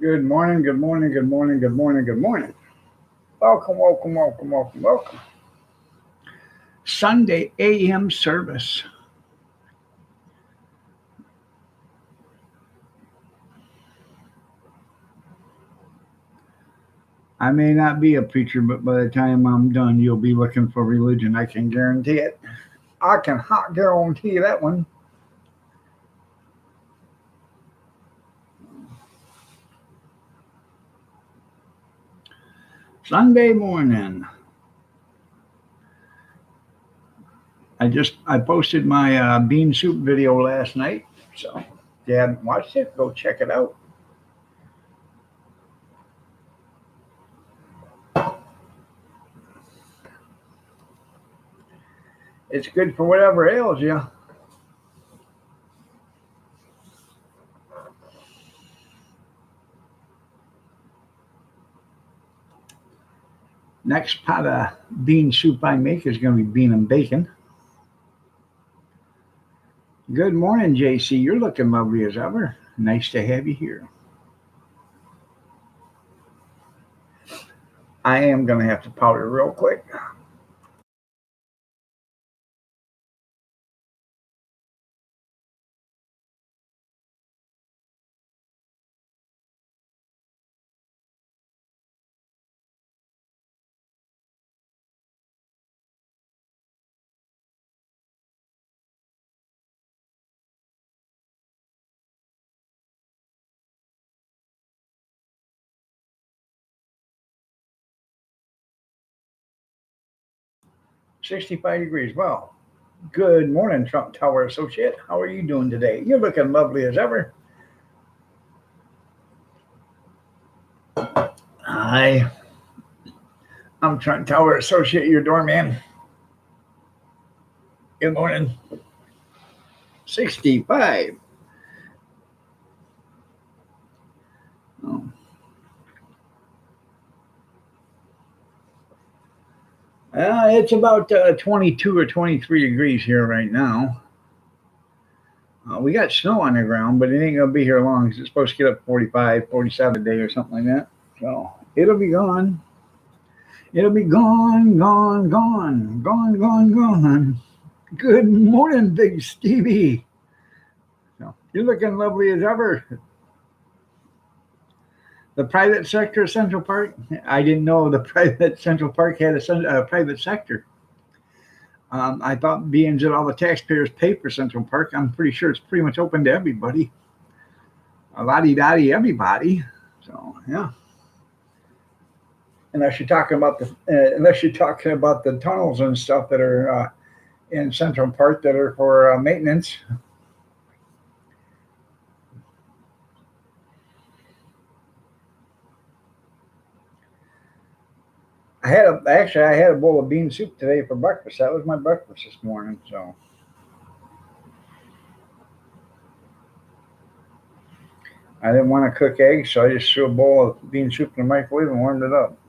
Good morning, good morning, good morning, good morning, good morning. Welcome, welcome, welcome, welcome, welcome. Sunday AM service. I may not be a preacher, but by the time I'm done, you'll be looking for religion. I can guarantee it. I can hot guarantee that one. Sunday morning. I posted my bean soup video last night. So if you haven't watched it, go check it out. It's good for whatever ails you. Next pot of bean soup I make is going to be bean and bacon. Good morning, JC. You're looking lovely as ever. Nice to have you here. I am going to have to powder real quick. $65 degrees. Well, good morning, Trump Tower Associate. How are you doing today? You're looking lovely as ever. Hi. I'm Trump Tower Associate, your doorman. Good morning. 65. Oh. It's about 22 or 23 degrees here right now. We got snow on the ground, but it ain't going to be here long. It's supposed to get up 45, 47 a day or something like that. So it'll be gone. It'll be gone, gone, gone, gone, gone, gone. Good morning, Big Stevie. So, you're looking lovely as ever. The private sector of Central Park. I didn't know the private Central Park had a private sector. I thought being that all the taxpayers pay for Central Park, I'm pretty sure it's pretty much open to everybody. A lottie-dottie everybody. So yeah. Unless you're talking about the tunnels and stuff that are in Central Park that are for maintenance. I had a bowl of bean soup today for breakfast. That was my breakfast this morning. So I didn't want to cook eggs, so I just threw a bowl of bean soup in the microwave and warmed it up.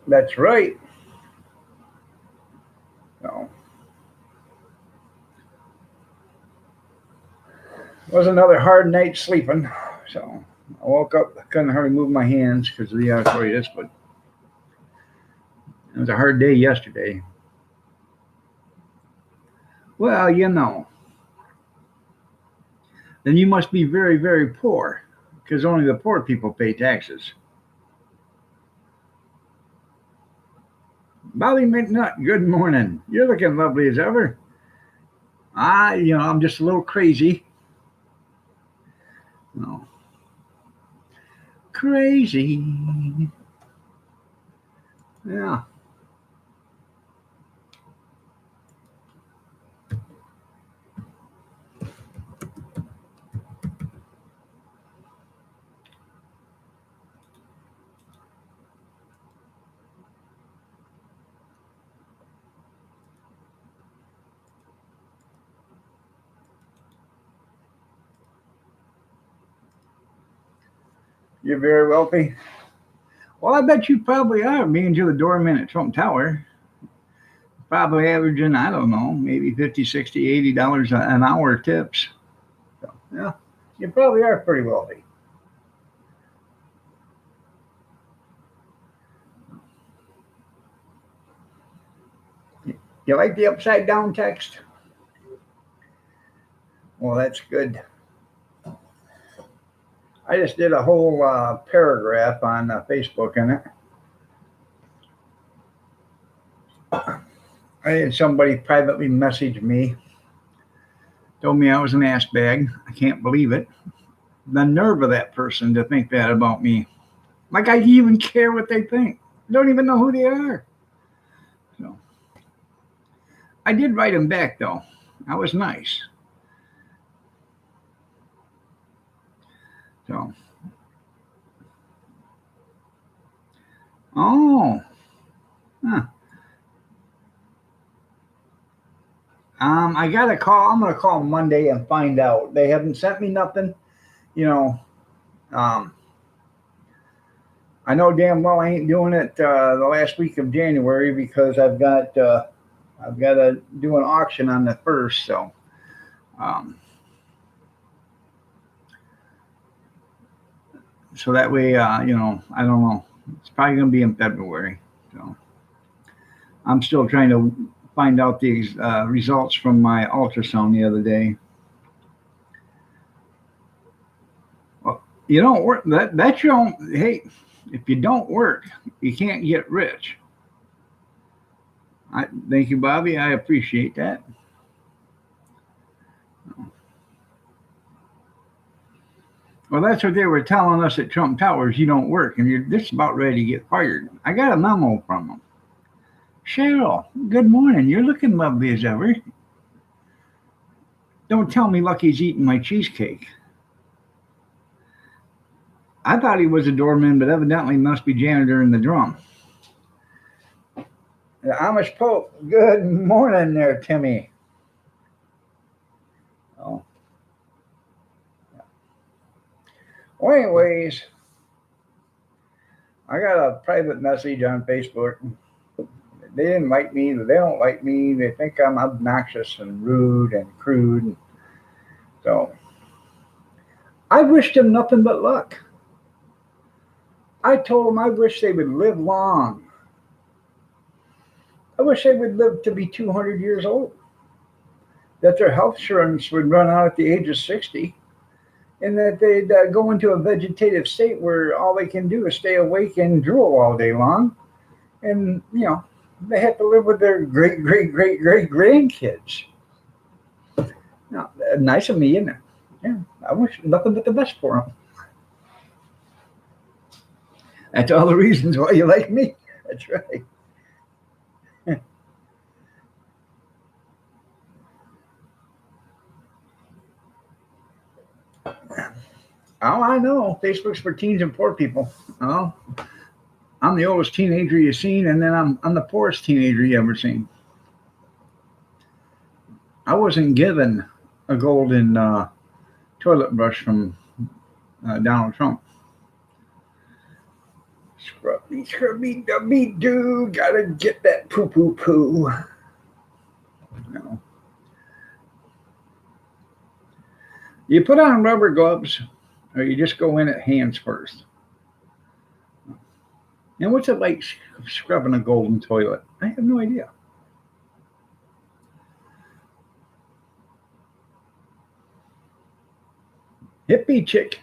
That's right. So it was another hard night sleeping. So I woke up, I couldn't hardly move my hands because of the arthritis, but it was a hard day yesterday. Well, then you must be very, very poor because only the poor people pay taxes. Bobby McNutt, good morning. You're looking lovely as ever. I'm just a little crazy. No. Crazy. Yeah. You're very wealthy. Well, I bet you probably are, being you're the doorman at Trump Tower. Probably averaging, I don't know, maybe $50, $60, $80 an hour tips. Yeah, you probably are pretty wealthy. You like the upside down text? Well, that's good. I just did a whole paragraph on Facebook in it. I had somebody privately message me, told me I was an ass bag. I can't believe it. The nerve of that person to think that about me. Like I even care what they think. Don't even know who they are. So I did write him back though. I was nice. So oh, huh. I got a call. I'm gonna call Monday and find out. They haven't sent me nothing. You know, um, I know damn well I ain't doing it the last week of January because I've got to do an auction on the first. So um, so that way, I don't know. It's probably gonna be in February. So I'm still trying to find out the results from my ultrasound the other day. Well, you don't work that's your own. Hey, if you don't work, you can't get rich. I thank you, Bobby. I appreciate that. Well, that's what they were telling us at Trump Towers. You don't work, and you're just about ready to get fired. I got a memo from them. Cheryl, good morning. You're looking lovely as ever. Don't tell me Lucky's eating my cheesecake. I thought he was a doorman, but evidently must be janitor in the drum. The Amish Pope. Good morning there, Timmy. Oh. Well, anyways, I got a private message on Facebook. They didn't like me. They don't like me. They think I'm obnoxious and rude and crude. So I wished them nothing but luck. I told them I wish they would live long. I wish they would live to be 200 years old. That their health insurance would run out at the age of 60, and that they'd go into a vegetative state where all they can do is stay awake and drool all day long. And, they have to live with their great, great, great, great grandkids. Now, nice of me, isn't it? Yeah, I wish nothing but the best for them. That's all the reasons why you like me. That's right. Oh, I know. Facebook's for teens and poor people. Oh, I'm the oldest teenager you've seen, and then I'm the poorest teenager you ever seen. I wasn't given a golden toilet brush from Donald Trump. Scrubby, dubby doo. Gotta get that poo poo poo. No. You put on rubber gloves, or you just go in at hands first. And what's it like scrubbing a golden toilet? I have no idea. Hippie chick.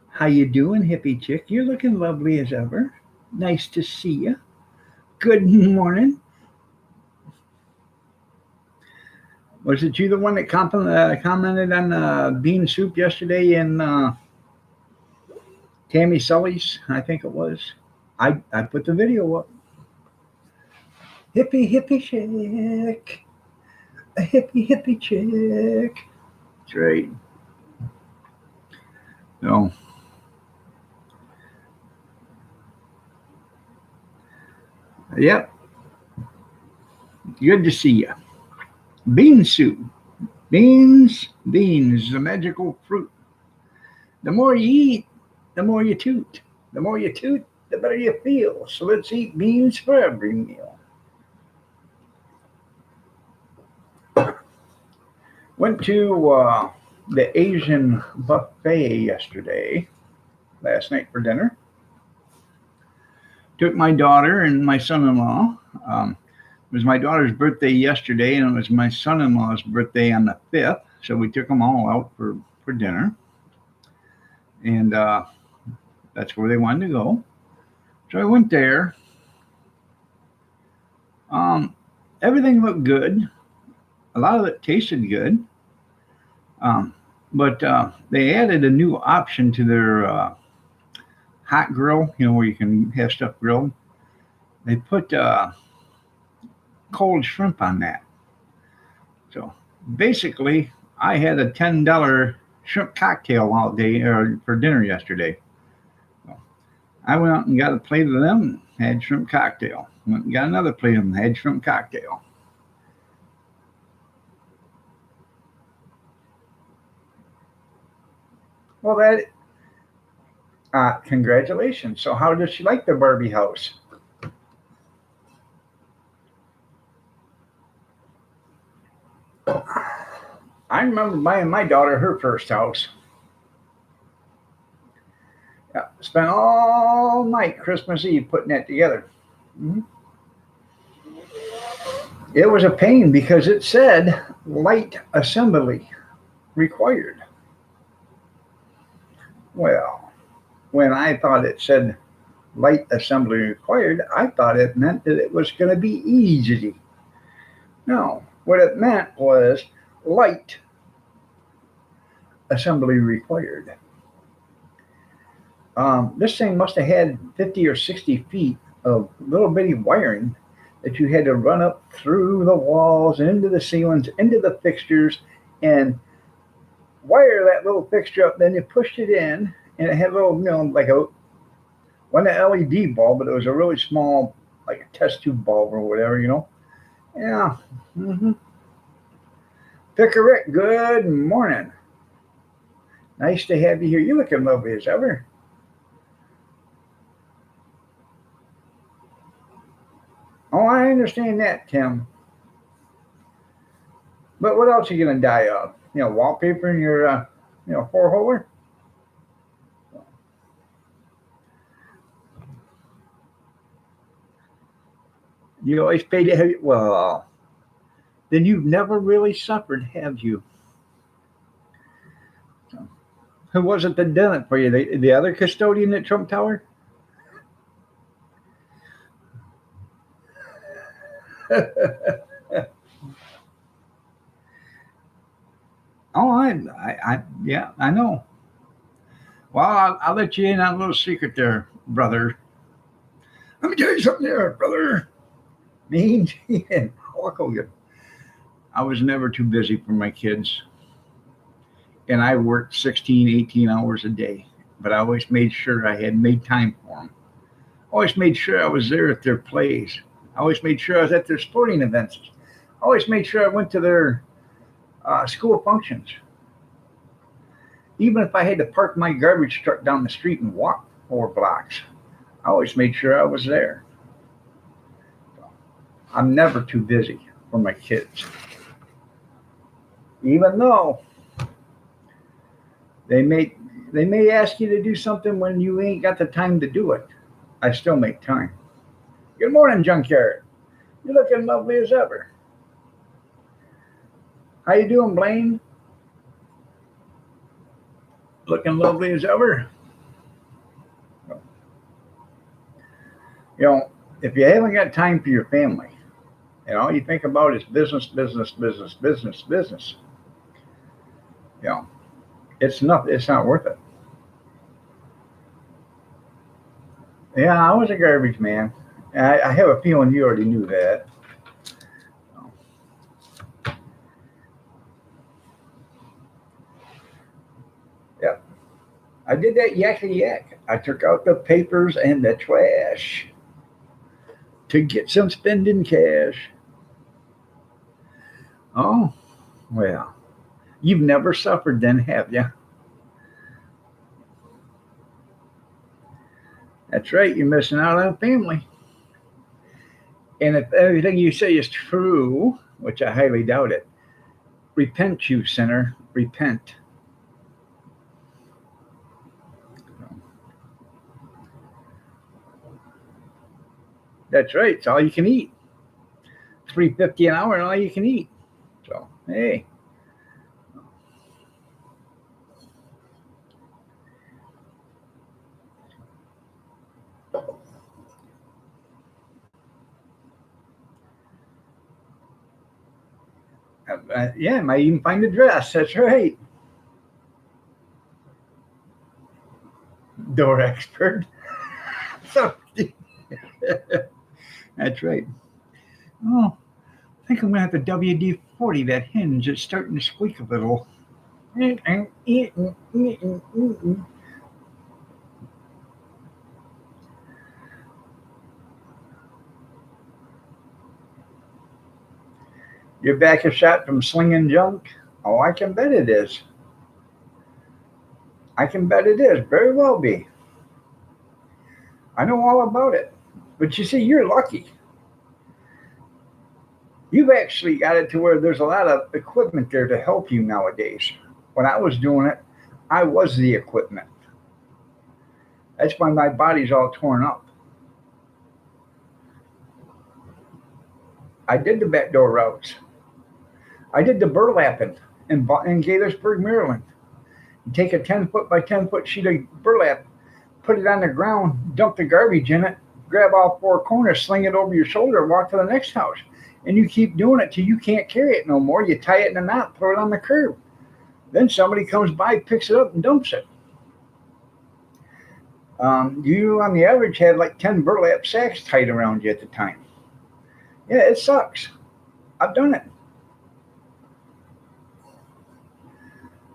How you doing, hippie chick? You're looking lovely as ever. Nice to see you. Good morning. Was it you the one that commented on bean soup yesterday in Tammy Sully's? I think it was. I put the video up. Hippie hippie chick. A hippie hippie chick. That's right. No. Yep. Good to see you. Bean soup. Beans, the magical fruit. The more you eat, the more you toot. The more you toot, the better you feel. So let's eat beans for every meal. Went to the Asian buffet yesterday, last night for dinner. Took my daughter and my son-in-law. It was my daughter's birthday yesterday, and it was my son-in-law's birthday on the 5th. So we took them all out for dinner. And that's where they wanted to go. So I went there. Everything looked good. A lot of it tasted good. But they added a new option to their hot grill, where you can have stuff grilled. They put cold shrimp on that. So basically, I had a $10 shrimp cocktail all day for dinner yesterday. So I went out and got a plate of them, had shrimp cocktail. Went and got another plate of them, had shrimp cocktail. Well, congratulations. So how does she like the Barbie house? I remember buying my daughter her first house. Yeah, spent all night Christmas Eve putting that together. Mm-hmm. It was a pain because it said light assembly required. Well, when I thought it said light assembly required, I thought it meant that it was going to be easy. No, what it meant was light assembly required. This thing must have had 50 or 60 feet of little bitty wiring that you had to run up through the walls, into the ceilings, into the fixtures, and wire that little fixture up. Then you pushed it in, and it had a little, like wasn't an LED bulb, but it was a really small, like a test tube bulb or whatever, Yeah. Mm-hmm. Picker Rick, good morning. Nice to have you here. You're looking lovely as ever. Oh, I understand that, Tim. But what else are you going to die of? Wallpaper in your, four-holer? You always pay to have, well, then you've never really suffered, have you? Who was it that done it for you? The other custodian at Trump Tower? Oh, yeah, I know. Well, I'll let you in on a little secret there, brother. Let me tell you something there, brother. Me and Hulk Hogan. I was never too busy for my kids. And I worked 16, 18 hours a day. But I always made sure I had made time for them. Always made sure I was there at their plays. I always made sure I was at their sporting events. I always made sure I went to their school functions. Even if I had to park my garbage truck down the street and walk 4 blocks, I always made sure I was there. I'm never too busy for my kids. Even though they may ask you to do something when you ain't got the time to do it, I still make time. Good morning, Junkyard. You're looking lovely as ever. How you doing, Blaine? Looking lovely as ever. If you haven't got time for your family, and all you think about is business, business, business, business, business, it's not worth it. Yeah, I was a garbage man. I have a feeling you already knew that. Yeah, I did that yakety yak. I took out the papers and the trash to get some spending cash. Oh, well, you've never suffered then, have you? That's right, you're missing out on family. And if everything you say is true, which I highly doubt it, repent, you sinner, repent. That's right. It's all you can eat. $3.50 an hour and all you can eat. So hey. Yeah, I might even find a dress. That's right. Door expert. So that's right. Oh, I think I'm gonna have to WD-40 that hinge. It's starting to squeak a little. Your back is shot from slinging junk? Oh, I can bet it is. I can bet it is. Very well be. I know all about it. But you see, you're lucky. You've actually got it to where there's a lot of equipment there to help you nowadays. When I was doing it, I was the equipment. That's why my body's all torn up. I did the back door routes. I did the burlapping in Gaithersburg, Maryland. You take a 10-foot by 10-foot sheet of burlap, put it on the ground, dump the garbage in it, grab all four corners, sling it over your shoulder, walk to the next house. And you keep doing it till you can't carry it no more. You tie it in a knot, throw it on the curb. Then somebody comes by, picks it up, and dumps it. You, on the average, had like 10 burlap sacks tied around you at the time. Yeah, it sucks. I've done it.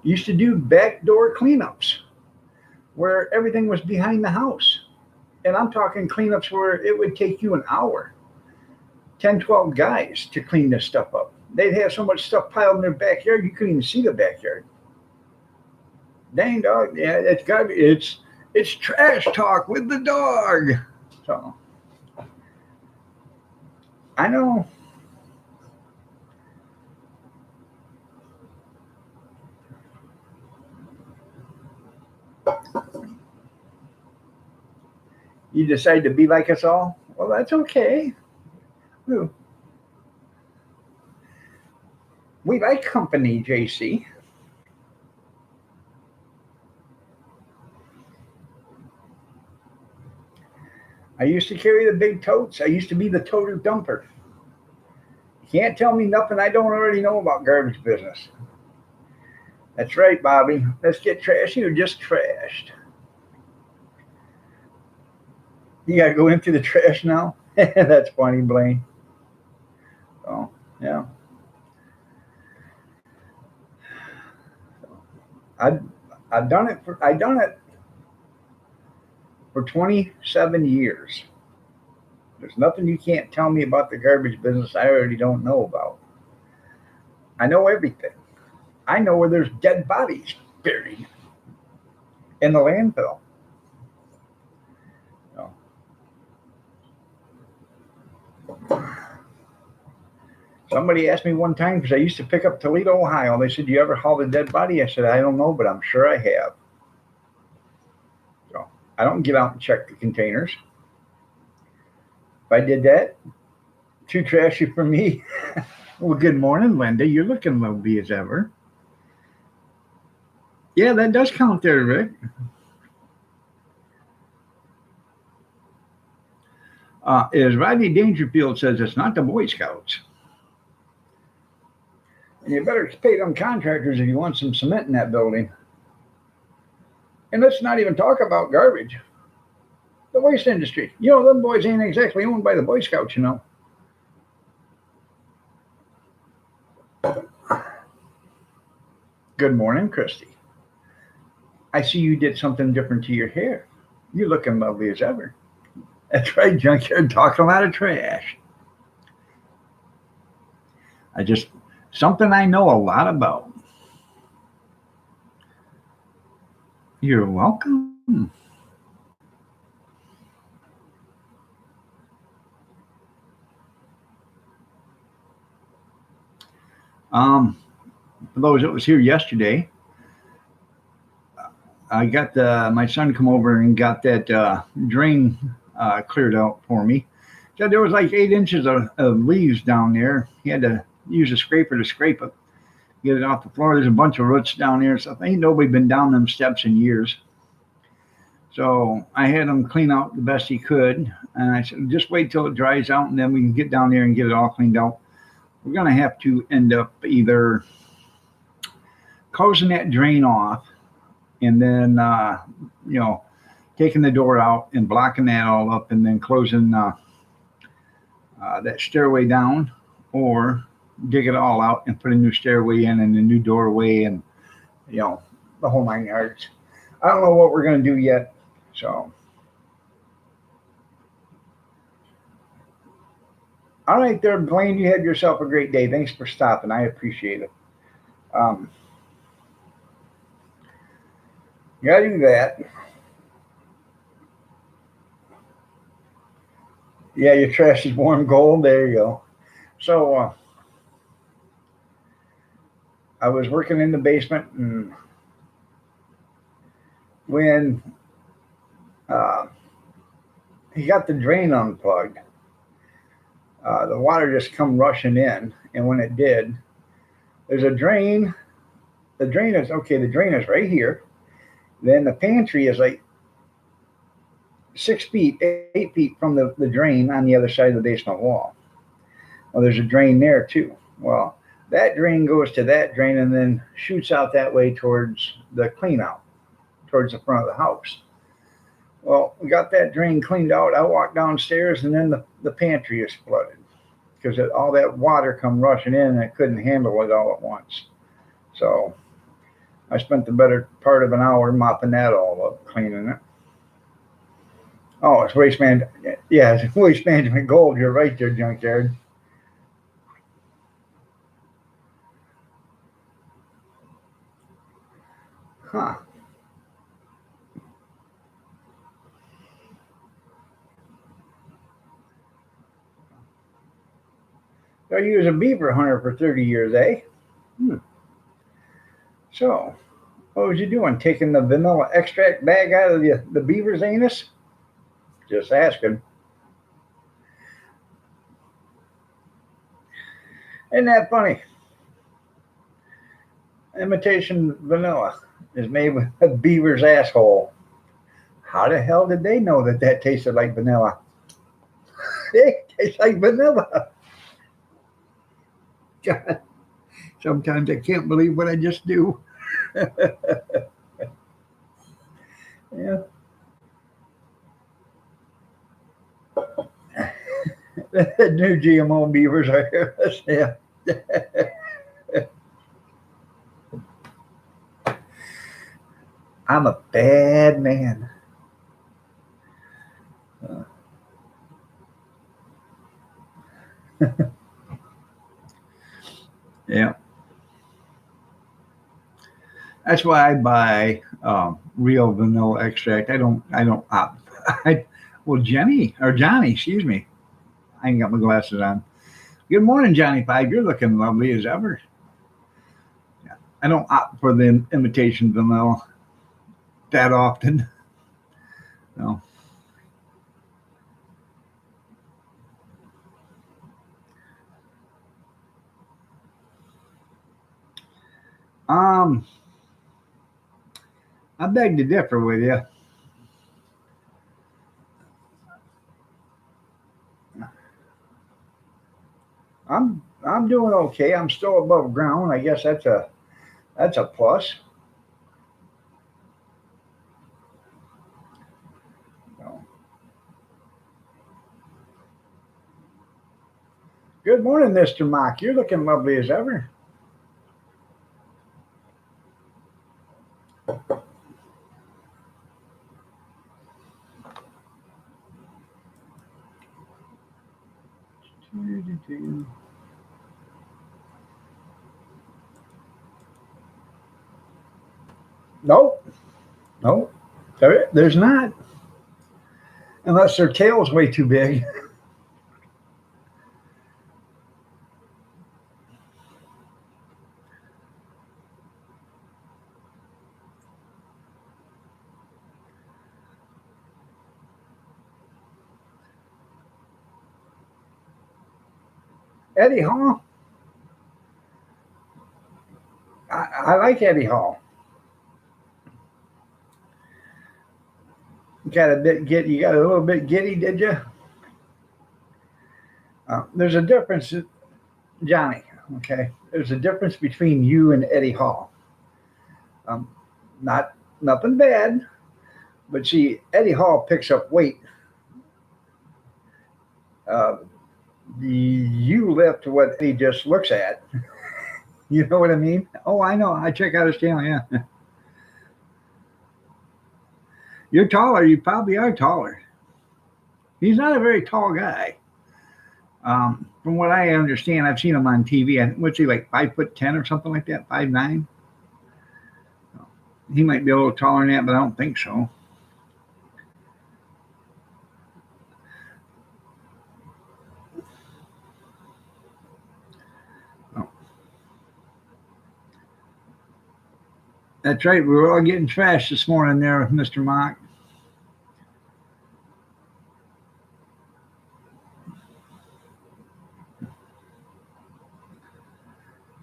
Used to do backdoor cleanups where everything was behind the house. And I'm talking cleanups where it would take you an hour, 10, 12 guys to clean this stuff up. They'd have so much stuff piled in their backyard, you couldn't even see the backyard. Dang dog, yeah, it's trash talk with the dog. So I know. You decide to be like us all? Well, that's okay. We like company, JC. I used to carry the big totes. I used to be the toter dumper. You can't tell me nothing I don't already know about garbage business. That's right, Bobby. Let's get trashy or just trashed. You got to go into the trash now? That's funny, Blaine. Oh, yeah. I I've done it for 27 years. There's nothing you can't tell me about the garbage business I already don't know about. I know everything. I know where there's dead bodies buried in the landfill. So, somebody asked me one time, because I used to pick up Toledo, Ohio. They said, "Do you ever haul a dead body?" I said, "I don't know, but I'm sure I have." So I don't get out and check the containers. If I did that, too trashy for me. Well, good morning, Linda. You're looking lovely as ever. Yeah, that does count there, Rick. As Rodney Dangerfield says, it's not the Boy Scouts. And you better pay them contractors if you want some cement in that building. And let's not even talk about garbage. The waste industry. You know, them boys ain't exactly owned by the Boy Scouts, you know. Good morning, Christy. I see you did something different to your hair. You're looking lovely as ever. That's right, junkyard talking a lot of trash. Something I know a lot about. You're welcome. For those that was here yesterday, I got my son come over and got that drain cleared out for me. So there was like 8 inches of leaves down there. He had to use a scraper to scrape it, get it off the floor. There's a bunch of roots down there. So ain't nobody been down them steps in years. So I had him clean out the best he could. And I said, just wait till it dries out and then we can get down there and get it all cleaned out. We're going to have to end up either closing that drain off and then, you know, taking the door out and blocking that all up and then closing that stairway down, or dig it all out and put a new stairway in and a new doorway and, you know, the whole 9 yards. I don't know what we're going to do yet. So, all right there, Blaine, you have yourself a great day. Thanks for stopping. I appreciate it. Um, you got to do that. Yeah, your trash is warm gold. There you go. So, I was working in the basement, and when uh, he got the drain unplugged, the water just come rushing in, and when it did, there's a drain. The drain is okay. The drain is right here. Then the pantry is like 6 feet, 8 feet from the drain on the other side of the basement wall. Well, there's a drain there too. Well, that drain goes to that drain and then shoots out that way towards the clean out, towards the front of the house. Well, we got that drain cleaned out. I walked downstairs and then the pantry is flooded because all that water come rushing in and I couldn't handle it all at once. So I spent the better part of an hour mopping that all up, cleaning it. Oh, it's waste management. Yeah, it's waste management gold. You're right there, junkyard. Huh. So you was a beaver hunter for 30 years, eh? Hmm. So, what was you doing? Taking the vanilla extract bag out of the beaver's anus? Just asking. Isn't that funny? Imitation vanilla is made with a beaver's asshole. How the hell did they know that that tasted like vanilla? It tastes like vanilla. God, sometimes I can't believe what I just do. Yeah. New GMO beavers are here. Yeah. I'm a bad man. Yeah. That's why I buy real vanilla extract. I don't opt. I, well, Jenny or Johnny, excuse me. I ain't got my glasses on. Good morning, Johnny Five. You're looking lovely as ever. Yeah. I don't opt for the imitation vanilla that often. No. Um, I beg to differ with you. I'm doing okay. I'm still above ground. I guess that's a plus. So, good morning, Mr. Mock. You're looking lovely as ever. Nope, nope. There's not, unless their tail's way too big. Eddie Hall. I like Eddie Hall. You got a bit get. You got a little bit giddy, did you? There's a difference, Johnny. Okay, there's a difference between you and Eddie Hall. Um, not nothing bad, but see, Eddie Hall picks up weight. Uh, you lift what Eddie just looks at. You know what I mean? Oh, I know. I check out his channel. Yeah, you're taller. You probably are taller. He's not a very tall guy. From what I understand, I've seen him on TV. What's he like, 5'10" or something like that? 5'9". He might be a little taller than that, but I don't think so. Oh, that's right. We were all getting trashed this morning there, Mr. Mock.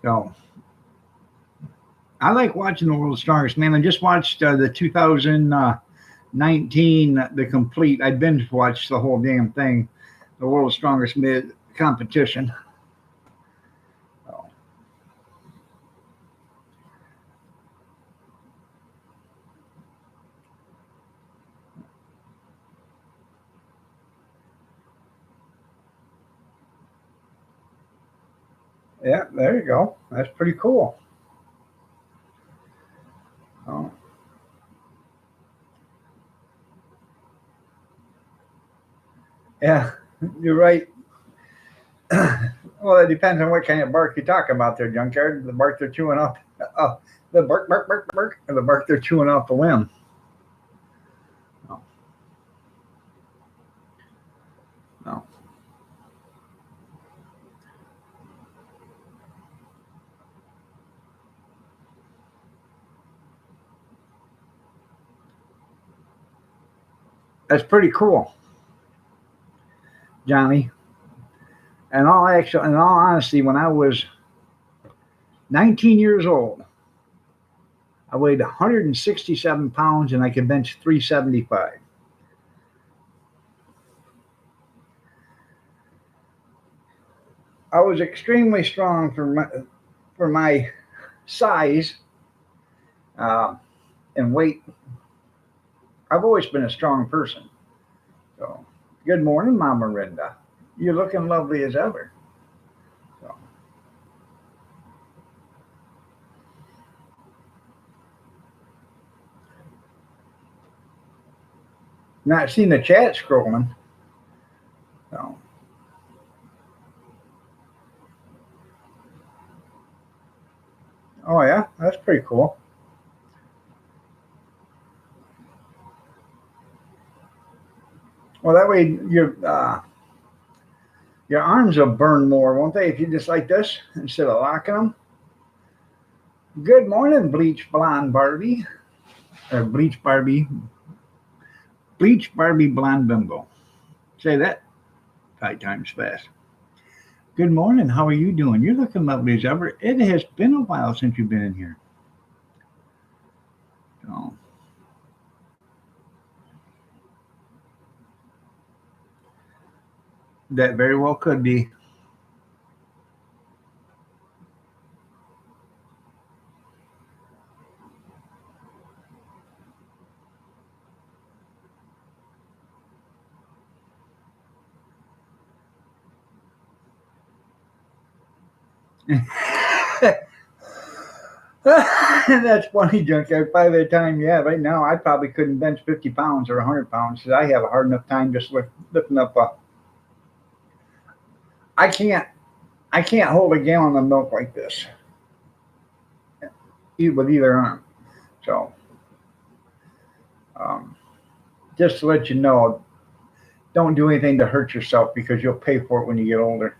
So I like watching the World's Strongest Man. I just watched the 2019 the complete. I binge watched the whole damn thing, the World's Strongest Mid competition. So, yeah, there you go. That's pretty cool. Oh, yeah, you're right. Well, it depends on what kind of bark you're talking about there, junkyard. The bark they're chewing off, uh, the bark, bark, bark, bark, or the bark they're chewing off the limb. No, no, that's pretty cool, Johnny. In all honesty, when I was 19 years old, I weighed 167 pounds and I could bench 375. I was extremely strong for my size uh, and weight. I've always been a strong person. So, good morning, Mama Rinda. You're looking lovely as ever. So, not seen the chat scrolling. So, oh yeah, that's pretty cool. Well, that way your arms will burn more, won't they? If you just like this instead of locking them. Good morning, bleach blonde Barbie, or bleach Barbie blonde bimbo. Say that 5 times fast. Good morning. How are you doing? You're looking lovely as ever. It has been a while since you've been in here. So, that very well could be. That's funny, junkyard. By the time, yeah, right now I probably couldn't bench 50 pounds or 100 pounds because I have a hard enough time just lifting up. I can't. I can't hold a gallon of milk like this with either arm. So, um, just to let you know, don't do anything to hurt yourself because you'll pay for it when you get older.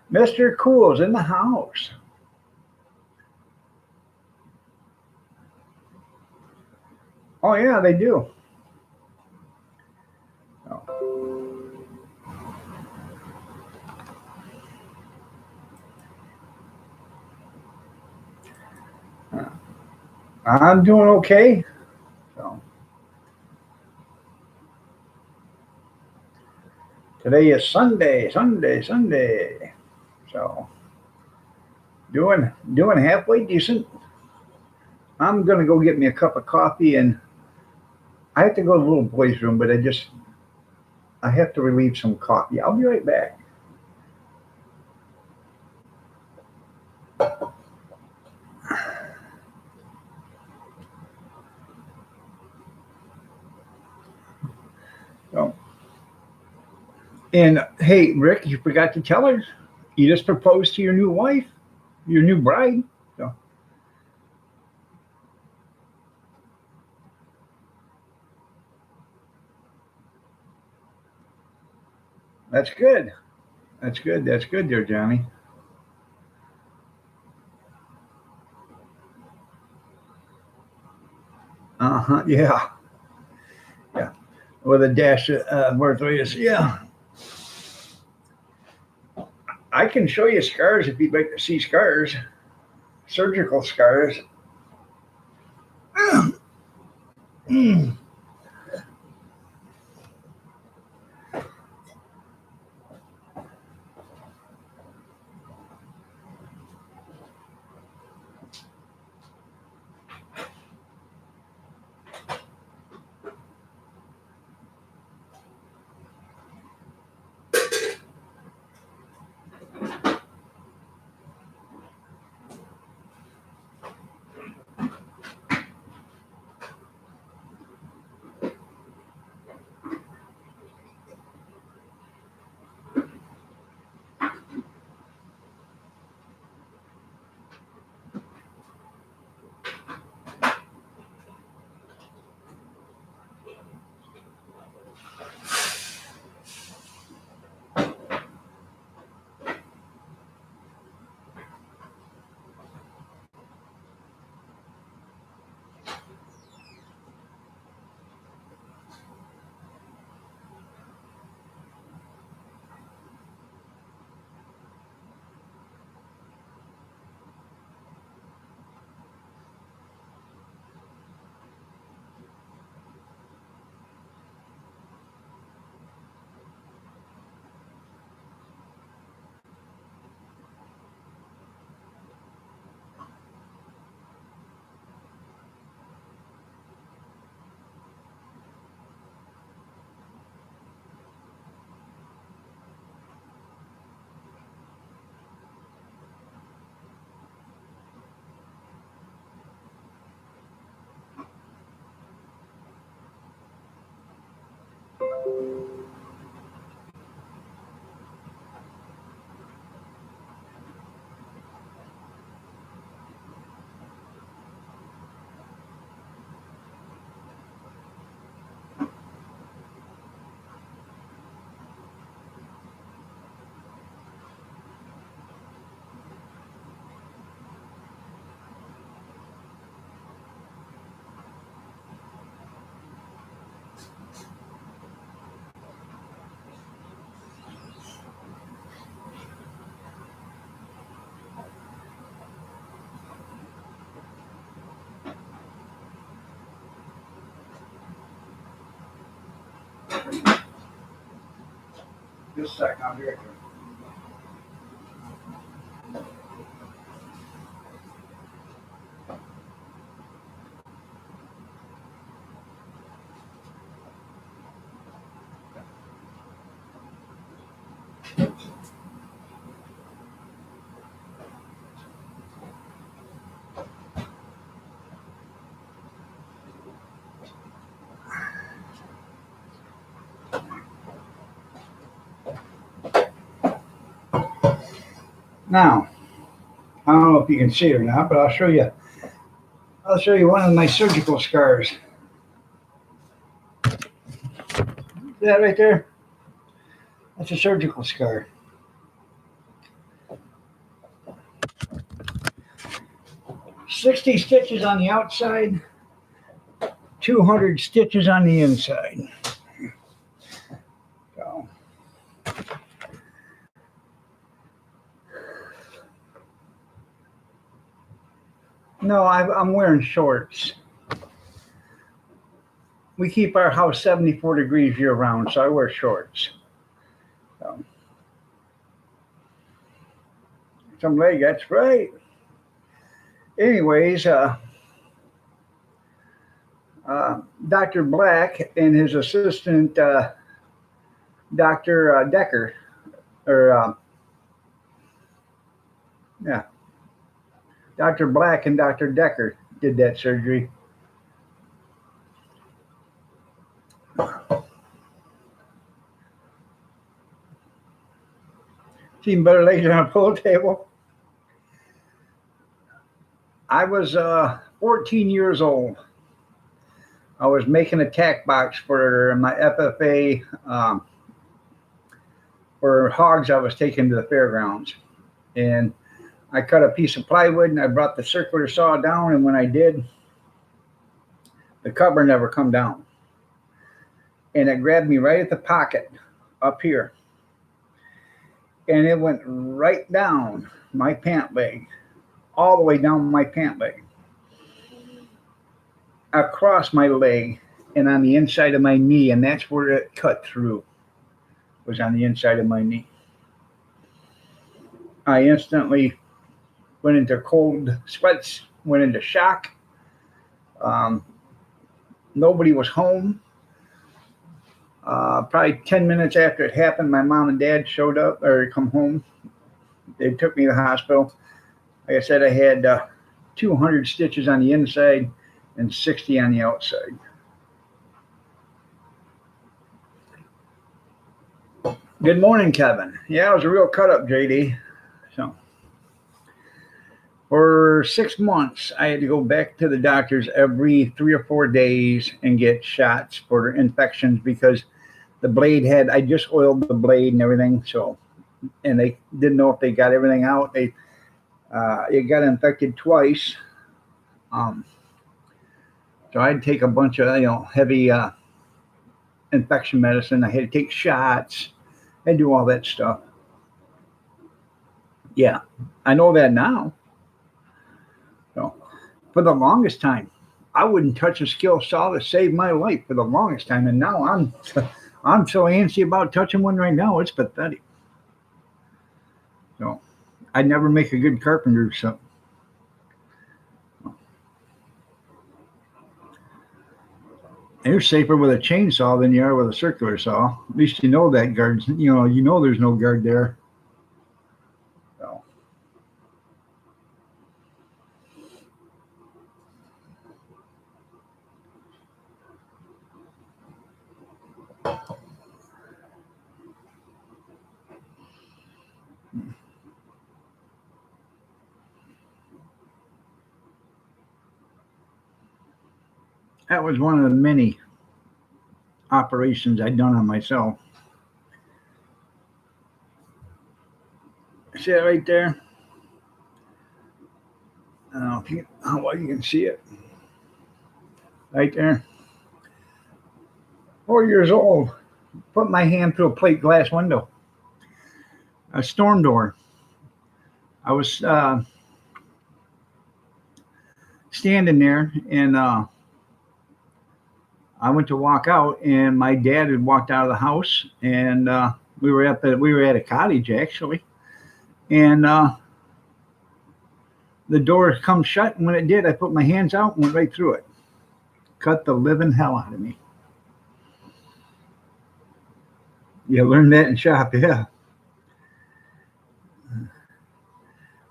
Mr. Cool's in the house. Oh yeah, they do. So, I'm doing okay. So, today is Sunday. So, doing halfway decent. I'm gonna go get me a cup of coffee, and I have to go to the little boy's room, but I have to relieve some coffee. I'll be right back. So, and hey, Rick, you forgot to tell her you just proposed to your new wife, your new bride. So that's good. That's good. That's good, there, Johnny. Uh huh. Yeah. Yeah. With a dash Martha. Yeah. I can show you scars if you'd like to see scars, surgical scars. Just a second, I'll be right there. Now, I don't know if you can see it or not, but I'll show you. I'll show you one of my surgical scars. See that right there? That's a surgical scar. 60 stitches on the outside, 200 stitches on the inside. No, I'm wearing shorts. We keep our house 74 degrees year round, so I wear shorts. So, some leg, that's right. Anyways, Dr. Black and his assistant, Dr. Decker, or yeah, Dr. Black and Dr. Decker did that surgery. Seen better legs on a pool table. I was 14 years old. I was making a tack box for my FFA for hogs I was taking to the fairgrounds. And I cut a piece of plywood and I brought the circular saw down. And when I did, the cover never come down. And it grabbed me right at the pocket up here. And it went right down my pant leg, all the way down my pant leg, across my leg, and on the inside of my knee. And that's where it cut through, was on the inside of my knee. I instantly went into cold sweats, went into shock. Nobody was home. Probably 10 minutes after it happened, my mom and dad showed up or come home. They took me to the hospital. Like I said, I had 200 stitches on the inside and 60 on the outside. Good morning, Kevin. Yeah, it was a real cut up, JD. So for 6 months, I had to go back to the doctors every 3 or 4 days and get shots for infections because the blade had, I just oiled the blade and everything. So, and they didn't know if they got everything out. It got infected twice. So I'd take a bunch of, heavy infection medicine. I had to take shots and do all that stuff. Yeah, I know that now. So for the longest time, I wouldn't touch a skill saw to save my life for the longest time, and now I'm so antsy about touching one right now. It's pathetic. So I'd never make a good carpenter. So you're safer with a chainsaw than you are with a circular saw. At least you know that guard. You know there's no guard there. So. That was one of the many operations I'd done on myself. See that right there? I don't know how well you can see it. Right there. 4 years old. Put my hand through a plate glass window. A storm door. I was standing there, and I went to walk out, and my dad had walked out of the house, and we were at a cottage actually, and the door come shut, and when it did, I put my hands out and went right through it. Cut the living hell out of me. You learn that in shop, yeah.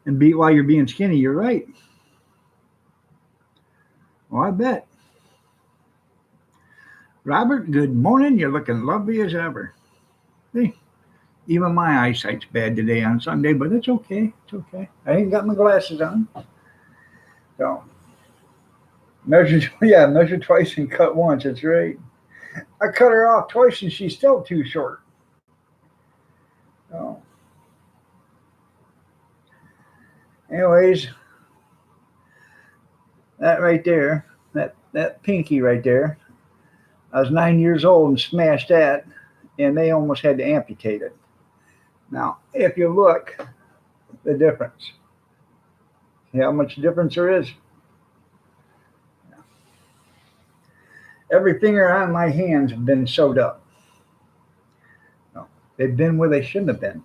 And beat while you're being skinny, you're right. Well, I bet. Robert, good morning. You're looking lovely as ever. Hey, even my eyesight's bad today on Sunday, but it's okay. It's okay. I ain't got my glasses on. So, measure twice and cut once. That's right. I cut her off twice and she's still too short. So, anyways, that right there, that pinky right there, I was 9 years old and smashed that, and they almost had to amputate it. Now, if you look, the difference. See how much difference there is? Every finger on my hands have been sewed up. No, they've been where they shouldn't have been.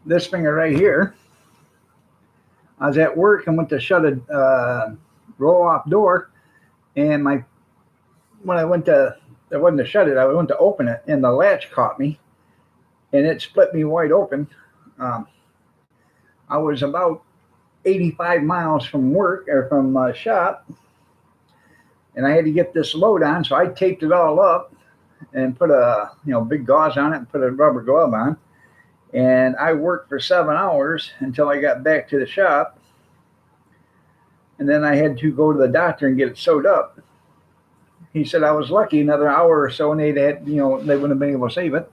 This finger right here, I was at work and went to shut a roll off door, and when I went to, it wasn't to shut it, I went to open it, and the latch caught me, and it split me wide open. Um, I was about 85 miles from work or from shop, and I had to get this load on, so I taped it all up and put a big gauze on it and put a rubber glove on, and I worked for 7 hours until I got back to the shop, and then I had to go to the doctor and get it sewed up. He said I was lucky another hour or so, and they wouldn't have been able to save it.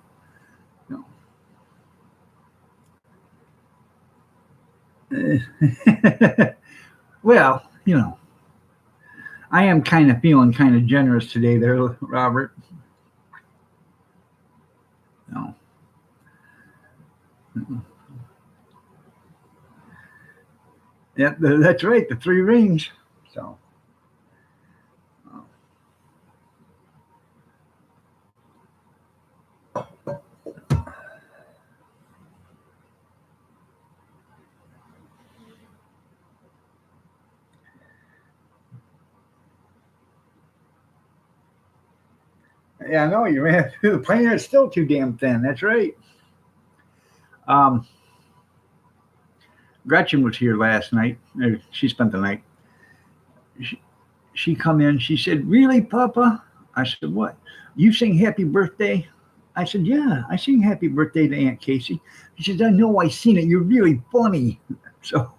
No. Well, I am kind of feeling kind of generous today, there, Robert. No. Yeah, that's right. The three rings. So. Yeah, I know you ran through the plane. It's still too damn thin. That's right. Um, Gretchen was here last night. She spent the night. She come in. She said, "Really, Papa?" I said, "What? You sing Happy Birthday?" I said, "Yeah, I sing Happy Birthday to Aunt Casey." She said, "I know I seen it. You're really funny." So,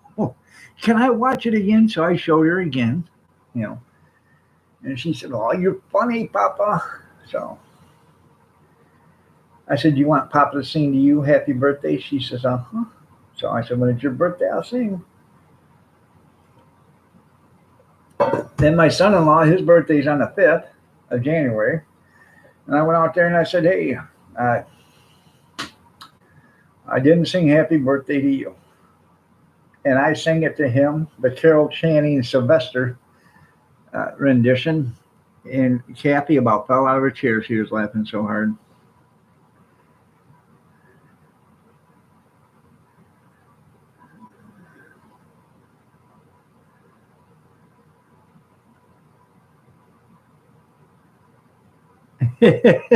can I watch it again? So I showed her again. You know, and she said, "Oh, you're funny, Papa." So I said, "You want Papa to sing to you Happy Birthday?" She says, "Uh huh." So I said, "When it's your birthday, I'll sing." Then my son-in-law, his birthday's on the 5th of January, and I went out there and I said, "Hey, uh, I didn't sing Happy Birthday to you." And I sang it to him, the Carol Channing Sylvester rendition. And Kathy about fell out of her chair. She was laughing so hard. That's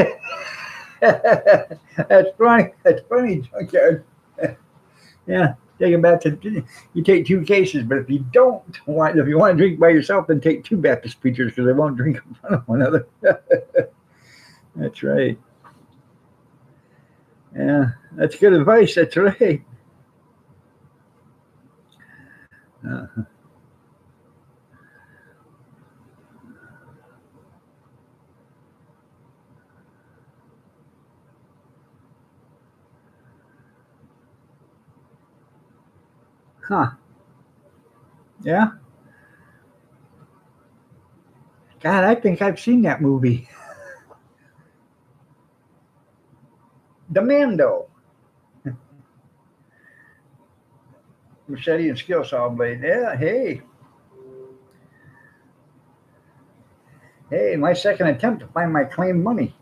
funny. That's funny, Junkyard. Yeah, take it back to you take two cases, but if you don't want, if you want to drink by yourself, then take two Baptist preachers because they won't drink in front of one another. That's right. Yeah, that's good advice. That's right. Uh, huh? Yeah. God, I think I've seen that movie, The Mando. Machete and skill saw blade. Yeah. Hey, hey, my second attempt to find my claimed money.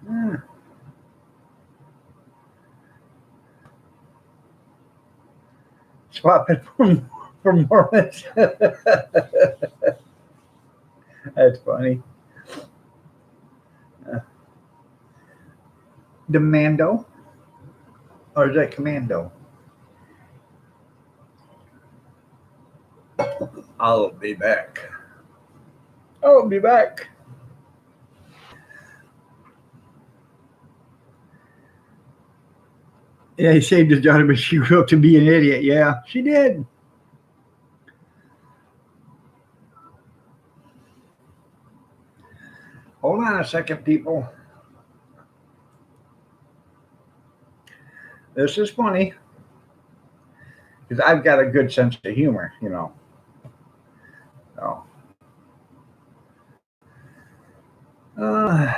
Yeah. Swap it for Mormons. That's funny. Uh, Demando, or is that Commando? I'll be back. I'll be back. Yeah, he saved his daughter, but she grew up to be an idiot. Yeah, she did. Hold on a second, people. This is funny because I've got a good sense of humor. So, uh,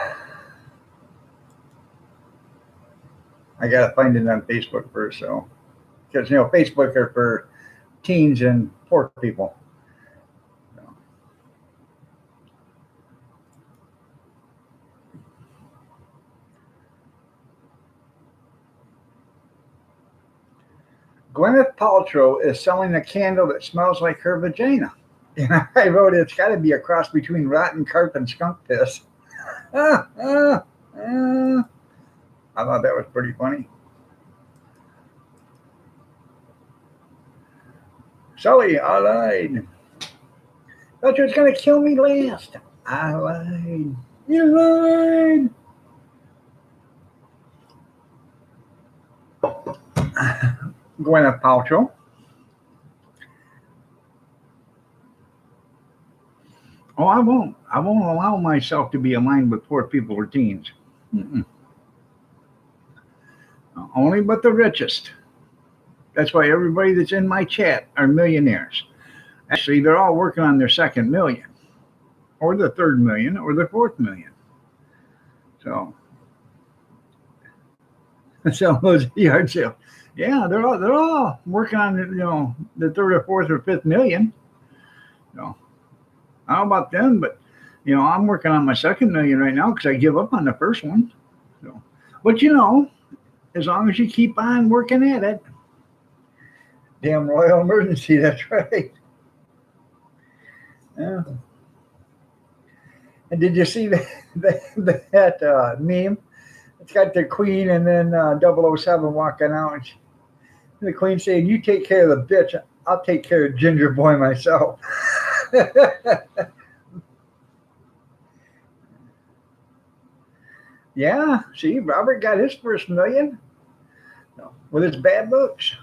I gotta find it on Facebook first, so because Facebook are for teens and poor people. Gwyneth Paltrow is selling a candle that smells like her vagina. And I wrote it's got to be a cross between rotten carp and skunk piss. I thought that was pretty funny. Sully, I lied. Thought you was going to kill me last. I lied. You lied. Gwyneth Paltrow. Oh, I won't. I won't allow myself to be aligned with poor people or teens. Mm-mm. Only but the richest. That's why everybody that's in my chat are millionaires. Actually, they're all working on their second million, or the third million, or the fourth million. So, sell those yard sale. Yeah, they're all working on the third or fourth or fifth million. So, I don't know about them, but I'm working on my second million right now because I give up on the first one. So, but as long as you keep on working at it. Damn royal emergency, that's right. Yeah. And did you see that meme? It's got the Queen and then 007 walking out. And the Queen saying, "You take care of the bitch. I'll take care of Ginger Boy myself." Yeah, see, Robert got his first million with his bad looks.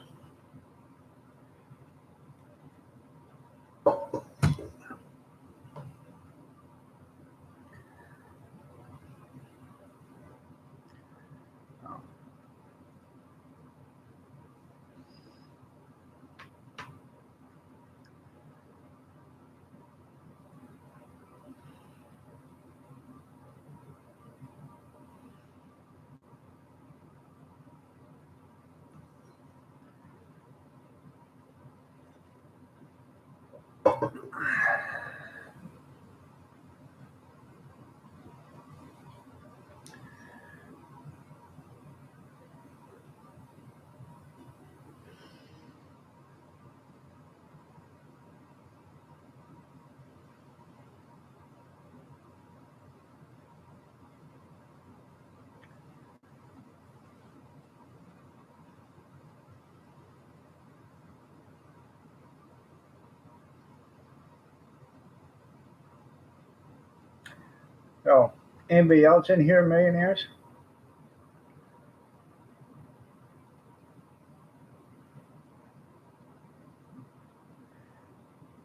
So, anybody else in here millionaires?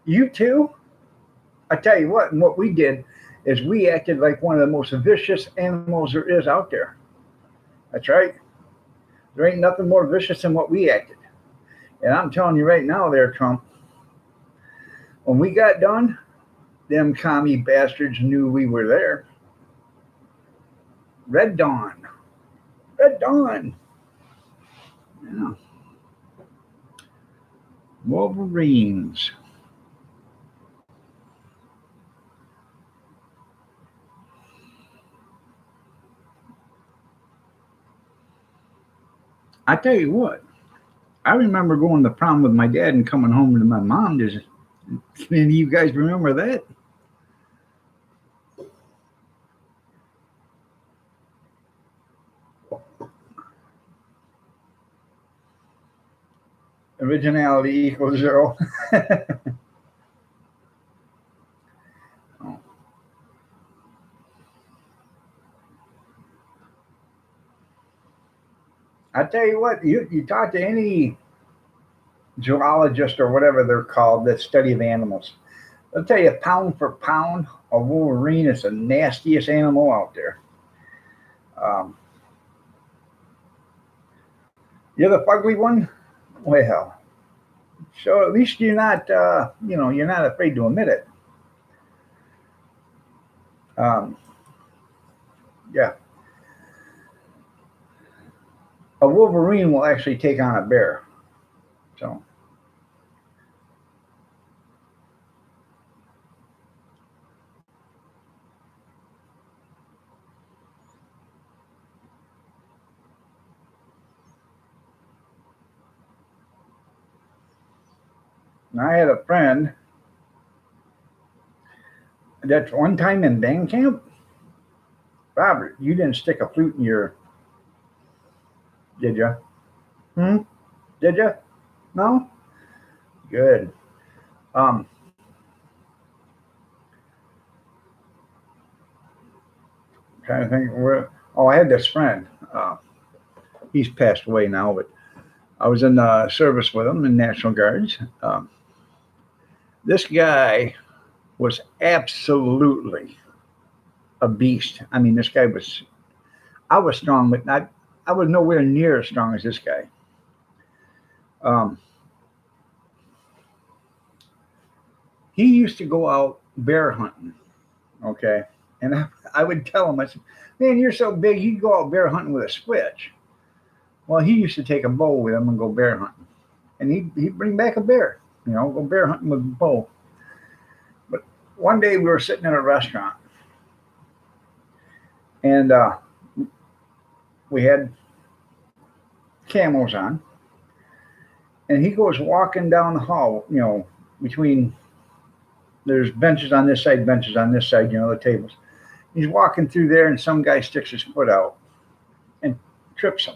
You too? I tell you what, and what we did is we acted like one of the most vicious animals there is out there. That's right. There ain't nothing more vicious than what we acted. And I'm telling you right now there, Trump, when we got done, them commie bastards knew we were there. Red Dawn. Red Dawn. Yeah. Wolverines. I tell you what, I remember going to prom with my dad and coming home to my mom. Does any of you guys remember that? Originality equals zero. I tell you what, you talk to any zoologist or whatever they're called that study of animals, they'll tell you pound for pound, a wolverine is the nastiest animal out there. Um, you're the fugly one? Well, so at least you're not, you're not afraid to admit it. Um, yeah. a wolverine will actually take on a bear. So I had a friend that one time in band camp, Robert, you didn't stick a flute in your, did you? Did you? No? Good. Um, Trying to think where. Oh, I had this friend. He's passed away now, but I was in service with him in National Guards. This guy was absolutely a beast. I mean, this guy was. I was strong, but not. I was nowhere near as strong as this guy. Um, he used to go out bear hunting. Okay, and I would tell him, I said, "Man, you're so big, you go out bear hunting with a switch." Well, he used to take a bow with him and go bear hunting, and he'd bring back a bear. Go bear hunting with a bow. But one day we were sitting in a restaurant, and we had camos on, and he goes walking down the hall. Between there's benches on this side, benches on this side. The tables. He's walking through there, and some guy sticks his foot out and trips him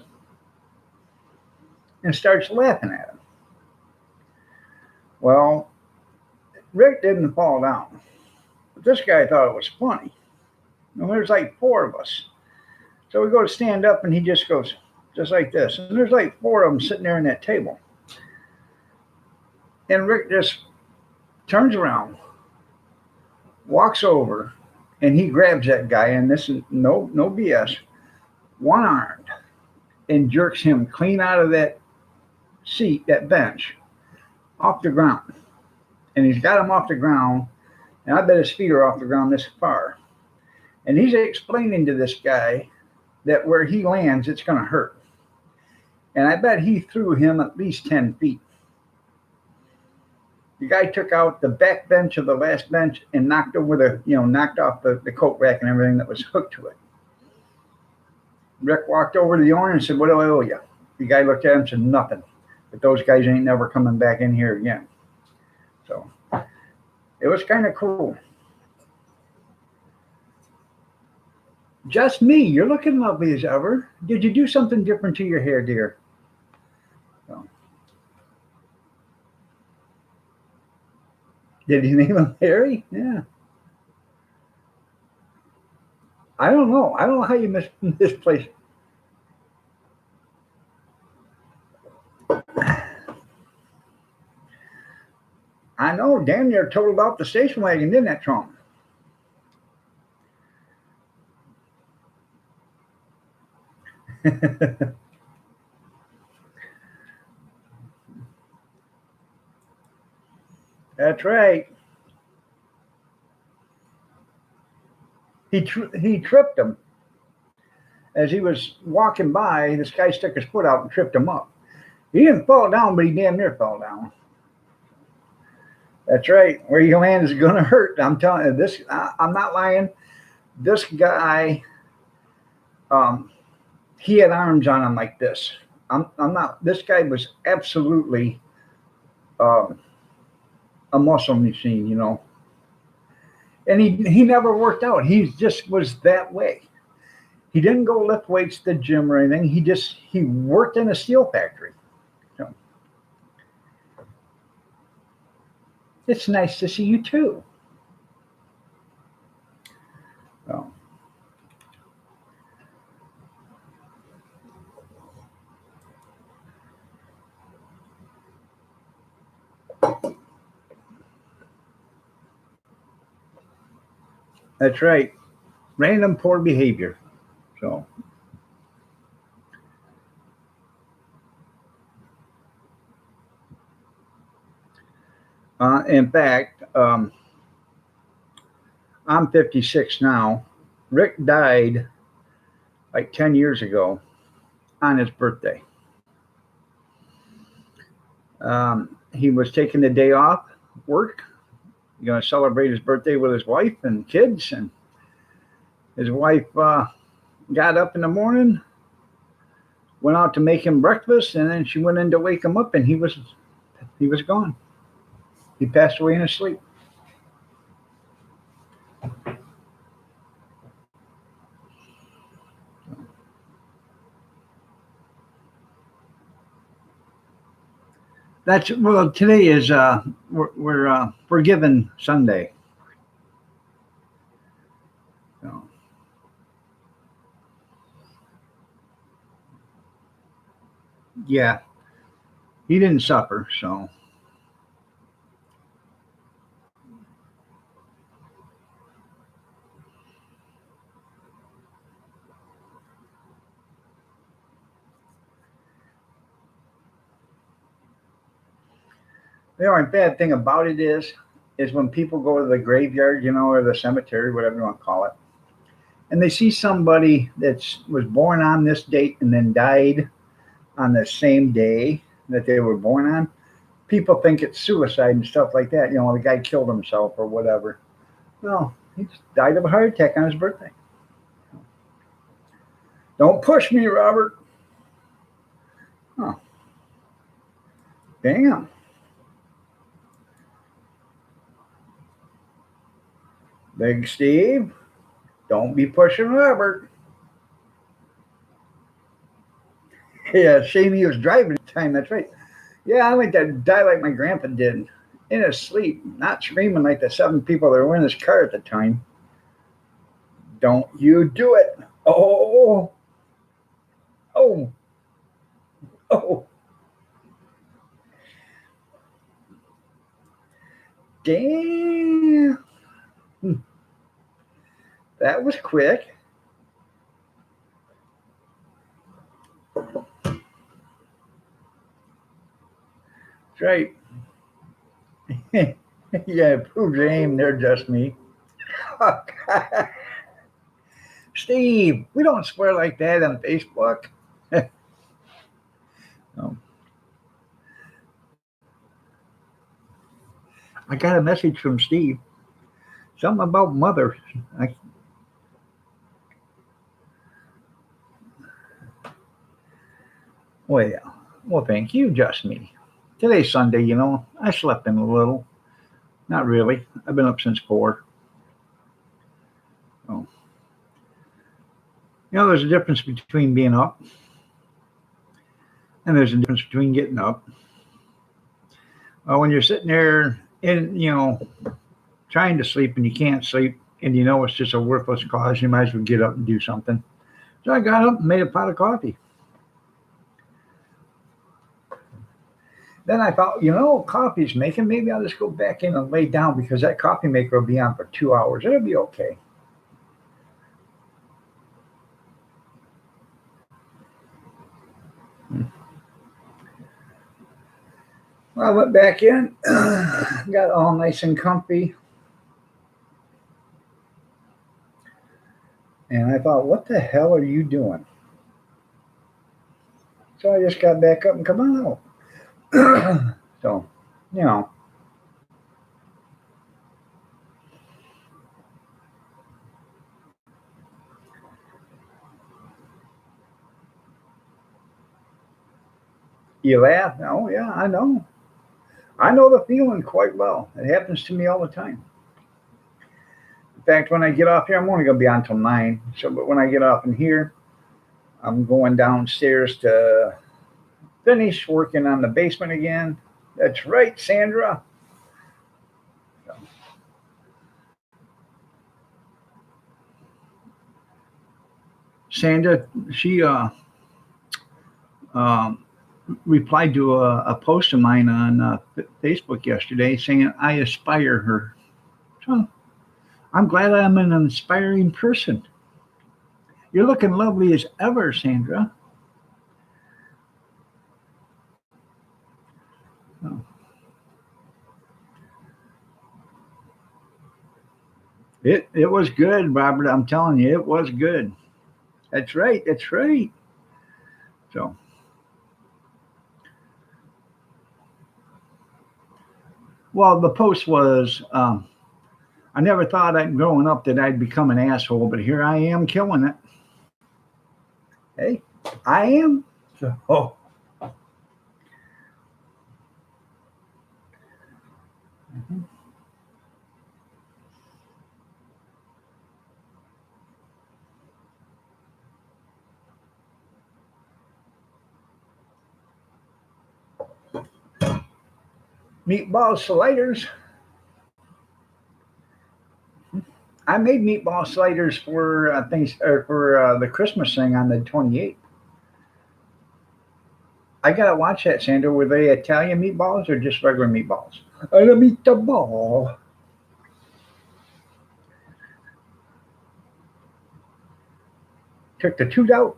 and starts laughing at him. Well, Rick didn't fall down, but this guy thought it was funny. There's like four of us. So we go to stand up, and he just goes, just like this. And there's like four of them sitting there in that table. And Rick just turns around, walks over, and he grabs that guy, and this is no BS, one-armed, and jerks him clean out of that seat, that bench, off the ground. And he's got him off the ground, and I bet his feet are off the ground this far. And he's explaining to this guy that where he lands, it's going to hurt. And I bet he threw him at least 10 feet. The guy took out the back bench of the last bench and knocked over knocked off the coat rack and everything that was hooked to it. Rick walked over to the owner and said, "What do I owe you?" The guy looked at him and said, "Nothing. But those guys ain't never coming back in here again." So it was kind of cool. Just me. You're looking lovely as ever. Did you do something different to your hair, dear? So. Did he name him Harry? Yeah. I don't know. I don't know how you misplaced. I know. Damn near totaled off the station wagon, didn't that, Trump? That's right. He tripped him. As he was walking by, this guy stuck his foot out and tripped him up. He didn't fall down, but he damn near fell down. That's right. Where you land is going to hurt. I'm telling you this. I'm not lying. This guy, he had arms on him like this. I'm not. This guy was absolutely a muscle machine, And he never worked out. He just was that way. He didn't go lift weights at the gym or anything. He worked in a steel factory. So it's nice to see you too. So. That's right. Random poor behavior. So. In fact, I'm 56 now. Rick died like 10 years ago on his birthday. He was taking the day off work. He's going to celebrate his birthday with his wife and kids. And his wife got up in the morning, went out to make him breakfast, and then she went in to wake him up, and he was gone. He passed away in his sleep. That's well. Today is we're Forgiven Sunday. So, yeah, he didn't suffer. So the only bad thing about it is when people go to the graveyard, or the cemetery, whatever you want to call it, and they see somebody that was born on this date and then died on the same day that they were born on. People think it's suicide and stuff like that. The guy killed himself or whatever. No, he just died of a heart attack on his birthday. Don't push me, Robert. Oh, damn. Big Steve, don't be pushing Robert. Yeah, shame he was driving at the time. That's right. Yeah, I like to die like my grandpa did, in his sleep, not screaming like the 7 people that were in his car at the time. Don't you do it. Oh, oh, oh. Damn. That was quick. That's right. Yeah, prove your aim there, just me. Steve, we don't swear like that on Facebook. No. I got a message from Steve. Something about mother. Well, yeah. Well, thank you, just me. Today's Sunday, I slept in a little. Not really. I've been up since 4. Oh. There's a difference between being up and there's a difference between getting up. When you're sitting there and, trying to sleep and you can't sleep and it's just a worthless cause, you might as well get up and do something. So I got up and made a pot of coffee. Then I thought, coffee's making. Maybe I'll just go back in and lay down because that coffee maker will be on for 2 hours. It'll be okay. Well, I went back in, got all nice and comfy. And I thought, what the hell are you doing? So I just got back up and come on out. So, you laugh. Oh, yeah, I know. I know the feeling quite well. It happens to me all the time. In fact, when I get off here, I'm only going to be on till 9. So, but when I get off in here, I'm going downstairs to finish working on the basement again. That's right, Sandra. So, Sandra, she replied to a post of mine on Facebook yesterday saying I aspire her. So I'm glad I'm an inspiring person. You're looking lovely as ever, Sandra. Oh. It was good, Robert. I'm telling you, it was good. That's right. That's right. So, well, the post was, I never thought growing up that I'd become an asshole, but here I am killing it. Hey, I am. So, meatball sliders. I made meatball sliders for things or for the Christmas thing on the 28th. I gotta watch that, Sandra. Were they Italian meatballs or just regular meatballs? A meatball. Took the tooth out.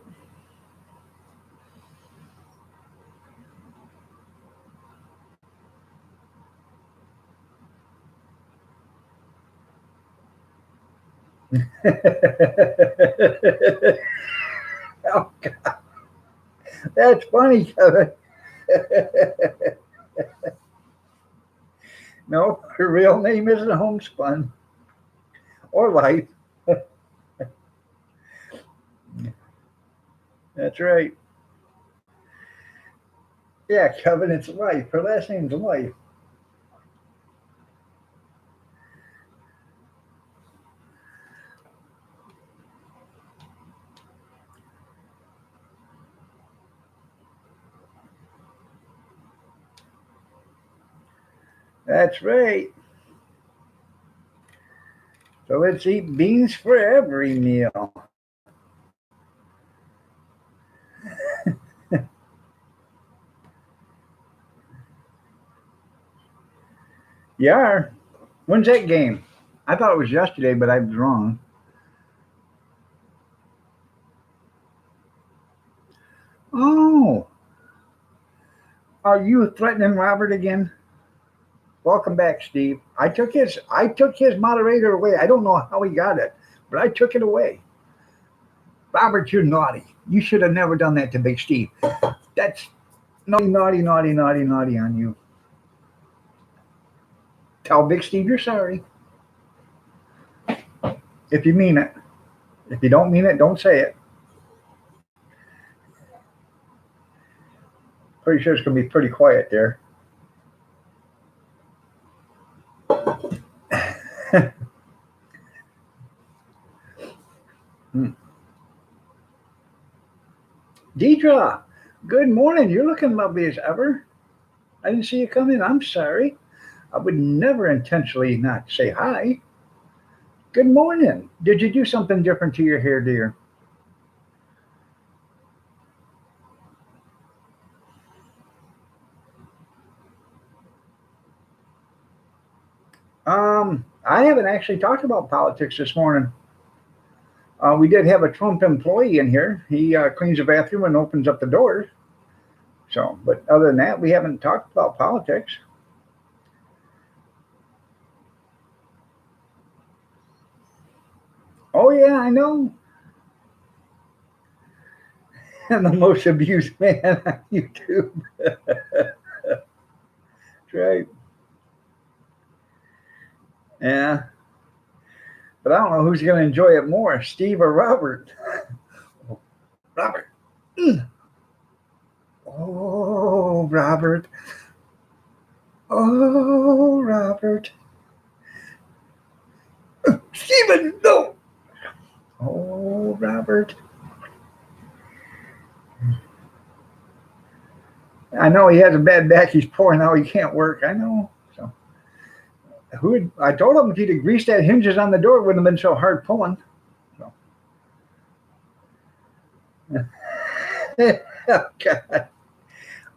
Oh, God. That's funny, Kevin. No, her real name isn't Homespun or Life. That's right. Yeah, Kevin, it's Life. Her last name's Life. That's right. So let's eat beans for every meal. Yeah. When's that game? I thought it was yesterday, but I was wrong. Oh, are you threatening Robert again? Welcome back, Steve. I took his moderator away. I don't know how he got it, but I took it away. Robert, you're naughty. You should have never done that to Big Steve. That's naughty, naughty, naughty, naughty, naughty on you. Tell Big Steve you're sorry. If you mean it. If you don't mean it, don't say it. Pretty sure it's going to be pretty quiet there. Deidre, good morning. You're looking lovely as ever. I didn't see you come in. I'm sorry. I would never intentionally not say hi. Good morning. Did you do something different to your hair, dear? I haven't actually talked about politics this morning. We did have a Trump employee in here. He cleans the bathroom and opens up the doors. So, but other than that, we haven't talked about politics. Oh yeah, I know. I'm the most abused man on YouTube. That's right. Yeah, but I don't know who's going to enjoy it more, Steve or Robert. Robert. Oh, Robert. Oh, Robert. Stephen, no. Oh, Robert. I know he has a bad back. He's poor now. He can't work. I know. So, I told him if he'd have greased that hinges on the door, it wouldn't have been so hard pulling. So. Oh, God.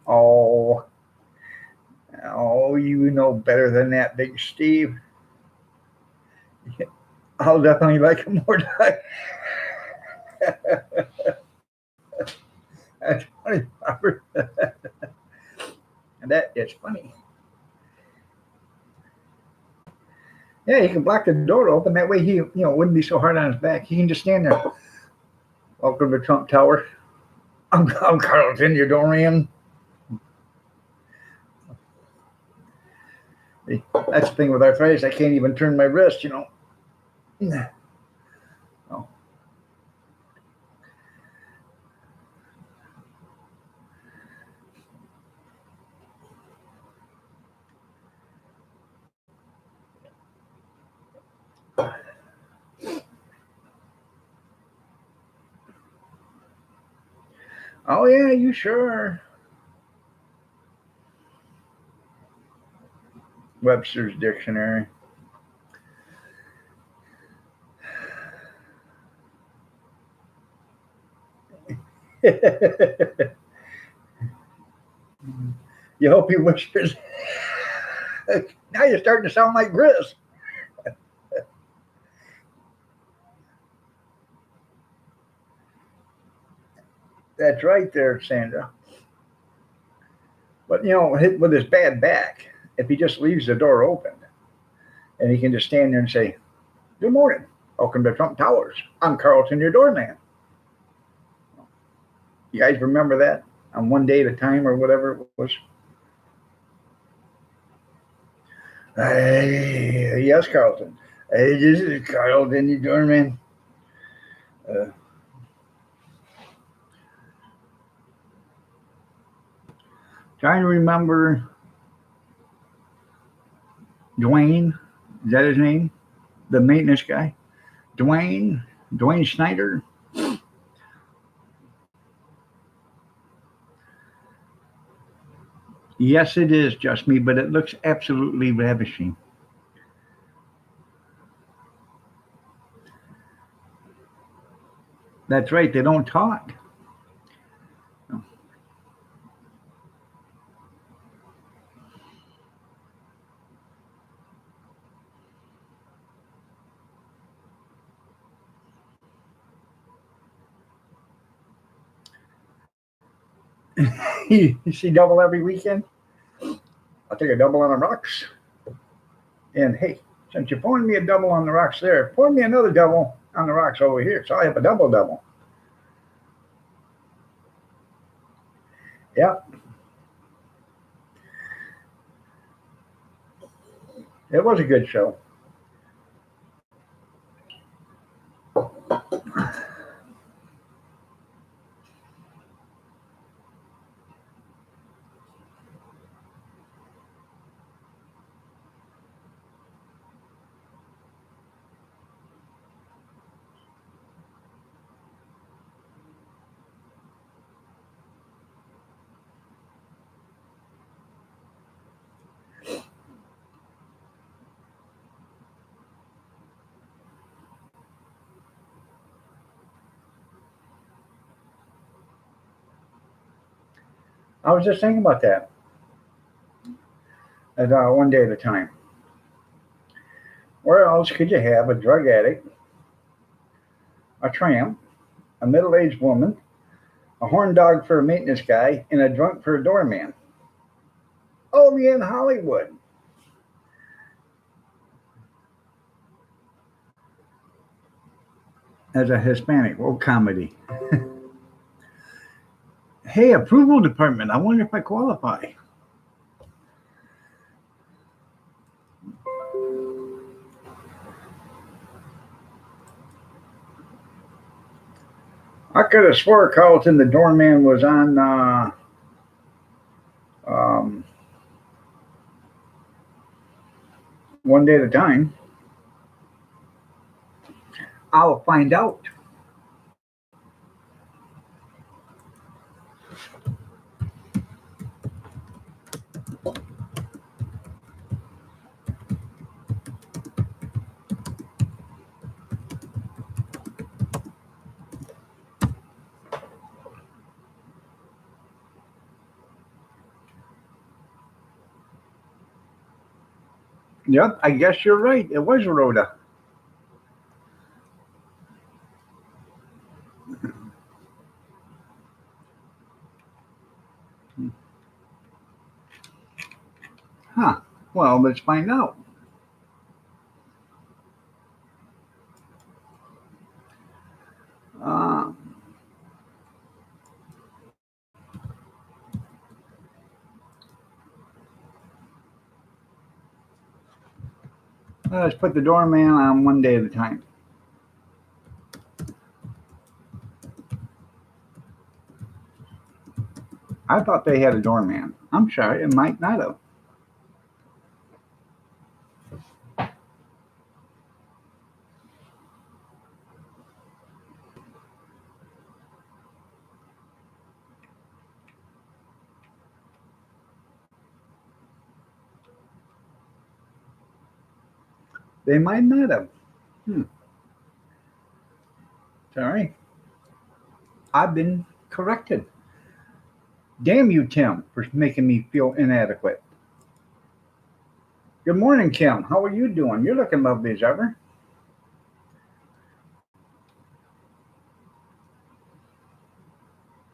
Oh, oh, you know better than that, Big Steve. I'll definitely like him more. That's funny, Robert. And that is funny. Yeah, he can block the door open. That way he, wouldn't be so hard on his back. He can just stand there. Welcome to Trump Tower. I'm Carlton, your doorman. That's the thing with arthritis. I can't even turn my wrist, you know. Oh, oh yeah, you sure? Webster's Dictionary. You hope he whispers. Now you're starting to sound like Gris. That's right there, Sandra. But you know, with his bad back, if he just leaves the door open and he can just stand there and say, "Good morning, welcome to Trump Towers. I'm Carlton, your doorman." You guys remember that on One Day at a Time or whatever it was? Hey, yes, Carlton. Hey, this is Carlton, your doorman. Uh, Trying to remember Dwayne. Is that his name? The maintenance guy? Dwayne Snyder. Yes, it is just me, but it looks absolutely ravishing. That's right, they don't talk. You see double every weekend? I'll take a double on the rocks. And hey, since you're pouring me a double on the rocks there, pour me another double on the rocks over here. So I have a double double. Yeah, it was a good show. I was just thinking about that at One Day at a Time. Where else could you have a drug addict, a tramp, a middle aged woman, a horn dog for a maintenance guy, and a drunk for a doorman? Only in Hollywood. As a Hispanic, oh, comedy. Hey, approval department. I wonder if I qualify. I could have swore Carlton the doorman was on um, One Day at a Time. I'll find out. Yep, I guess you're right. It was Rhoda. Huh. Well, let's find out. Uh, Let's put the doorman on one day at a time. I thought they had a doorman. I'm sorry, it might not have. They might not have. Sorry. I've been corrected. Damn you, Tim, for making me feel inadequate. Good morning, Kim. How are you doing? You're looking lovely as ever.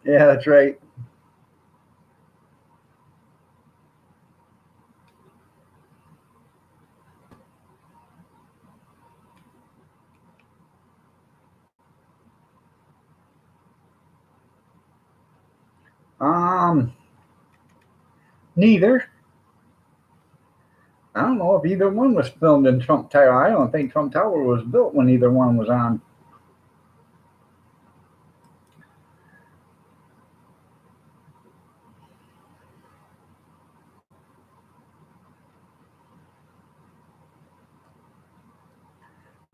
Yeah, that's right. Um, Neither. I don't know if either one was filmed in Trump Tower. I don't think Trump Tower was built when either one was on.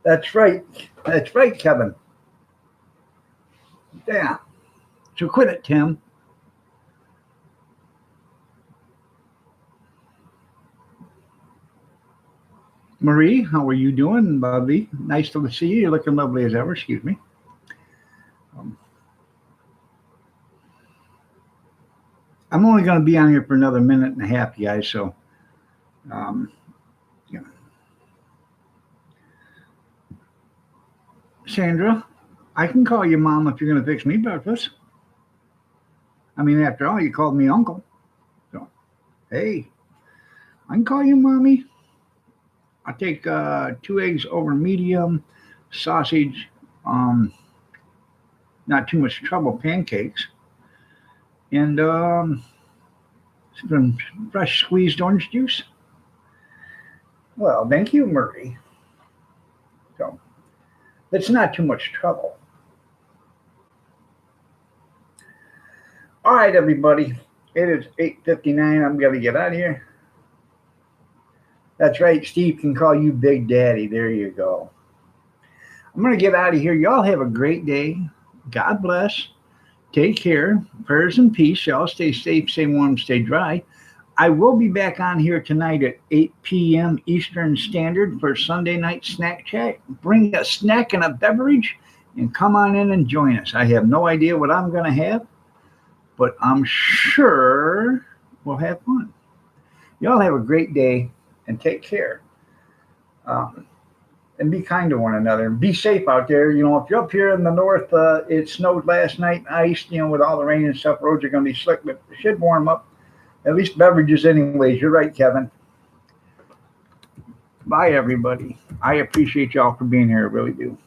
That's right. That's right, Kevin. Yeah. So quit it, Tim. Marie, how are you doing, lovely? Nice to see you. You're looking lovely as ever. Excuse me. Um, I'm only going to be on here for another minute and a half, guys. So, um, yeah. Sandra, I can call you mom if you're going to fix me breakfast. I mean, after all, you called me uncle. So, hey, I can call you mommy. I take 2 eggs over medium, sausage, um, not too much trouble, pancakes, and some fresh squeezed orange juice. Well, thank you, Murray. So it's not too much trouble. All right, everybody. It is 8:59. I'm gonna get out of here. That's right. Steve can call you Big Daddy. There you go. I'm gonna get out of here. Y'all have a great day. God bless. Take care. Prayers and peace. Y'all stay safe, stay warm, stay dry. I will be back on here tonight at 8 p.m. Eastern Standard for Sunday night snack chat. Bring a snack and a beverage and come on in and join us. I have no idea what I'm going to have, but I'm sure we'll have fun. Y'all have a great day and take care. And be kind to one another. Be safe out there. You know, if you're up here in the north, it snowed last night and ice, you know, with all the rain and stuff, roads are going to be slick, but it should warm up. At least beverages anyways. You're right, Kevin. Bye, everybody. I appreciate y'all for being here. I really do.